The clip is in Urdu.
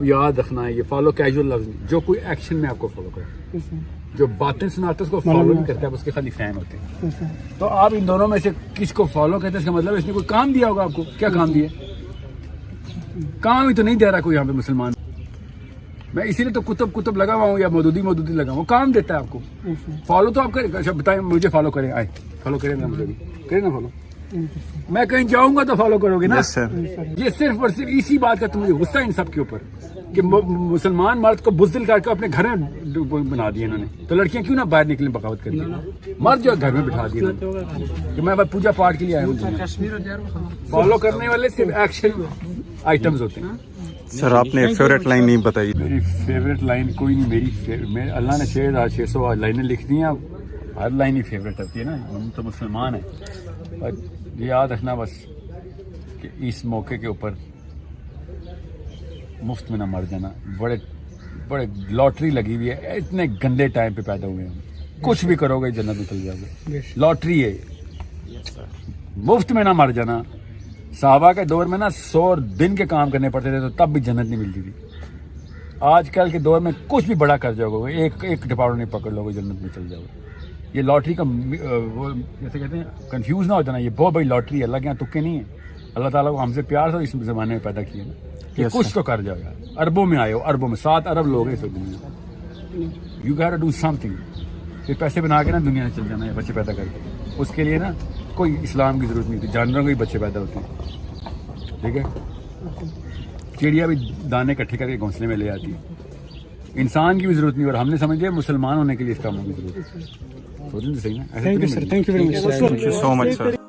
یاد رکھنا ہے یہ فالو کیجول لفظ نہیں، جو کوئی ایکشن میں آپ کو فالو کرے، جو باتیں سناتے اس کو فالو نہیں کرتا ہے، اس کے خالی فین ہوتے ہیں. تو آپ ان دونوں میں سے کس کو فالو کرتے ہیں، اس کا مطلب اس نے کوئی کام دیا ہوگا آپ کو. کیا کام دیا؟ کام ہی تو نہیں دے رہا کوئی یہاں پہ مسلمان. میں اسی لیے تو کتب لگا ہوا ہوں یا مودودی لگا ہوں، کام دیتا ہے آپ کو. فالو تو آپ کریں. اچھا بتائیں، مجھے فالو کریں، آئے فالو کریں نا، مجھے بھی کریں نا فالو. میں کہیں جاؤں گا تو فالو کرو گے نا. یہ صرف اور صرف اسی بات کا تو مجھے غصہ ہے ان سب کے اوپر کہ مسلمان مرد کو بزدل کر کے اپنے گھر میں بنا دیے انہوں نے. تو لڑکیاں کیوں نہ باہر نکلیں بغاوت کر دیں، مرد جو گھر میں بٹھا دیے کہ میں پوجا پاٹ کے لیے آیا ہوں. فالو کرنے والے صرف ایکشن آئٹمز ہوتے ہیں. سر آپ نے فیوریٹ لائن نہیں بتائی. میری فیوریٹ لائن کوئی نہیں. میری اللہ نے 6,600 لائنیں لکھ دی ہیں، ہر لائن ہی فیوریٹ ہوتی ہے نا. ہم تو مسلمان ہیں. اور یہ یاد رکھنا بس کہ اس موقع کے اوپر مفت میں نہ مر جانا. بڑے لاٹری لگی ہوئی ہے، اتنے گندے ٹائم پہ پیدا ہوئے ہیں. کچھ بھی کرو گے جنت میں چل جاؤ گے. لاٹری ہے، مفت میں نہ مر جانا. صحابہ کے دور میں نا 100 دن کے کام کرنے پڑتے تھے تو تب بھی جنت نہیں ملتی تھی. آج کل کے دور میں کچھ بھی بڑا کر جاؤ گے، ایک ڈپارٹمنٹ نہیں پکڑ لو گے، جنت میں چل جاؤ گے. یہ لاٹری کا وہ جیسے کہتے ہیں کنفیوز نہ ہو جانا. یہ بہت بڑی لاٹری ہے، اللہ کے یہاں تکے نہیں ہے. اللہ تعالیٰ کو ہم سے پیار تھا اس زمانے میں پیدا کیا نا کہ کچھ تو کر جاؤ یار. اربوں میں آئے ہو، اربوں میں 7 ارب لوگ ہیں اس دنیا میں. You get to do something. پھر پیسے بنا کے نا دنیا میں چل جانا ہے بچے پیدا کر کے. اس کے لیے نا کوئی اسلام کی ضرورت نہیں تھی. جانوروں کے بھی بچے پیدا ہوتے ہیں، ٹھیک ہے. چڑیا بھی دانے اکٹھے کر کے گھونسلے میں لے آتی ہے. انسان کی بھی ضرورت نہیں. اور ہم نے سمجھے مسلمان ہونے کے لیے اس کاموں کی ضرورت ہے. سوچیں تو صحیح نا. Thank you so much sir.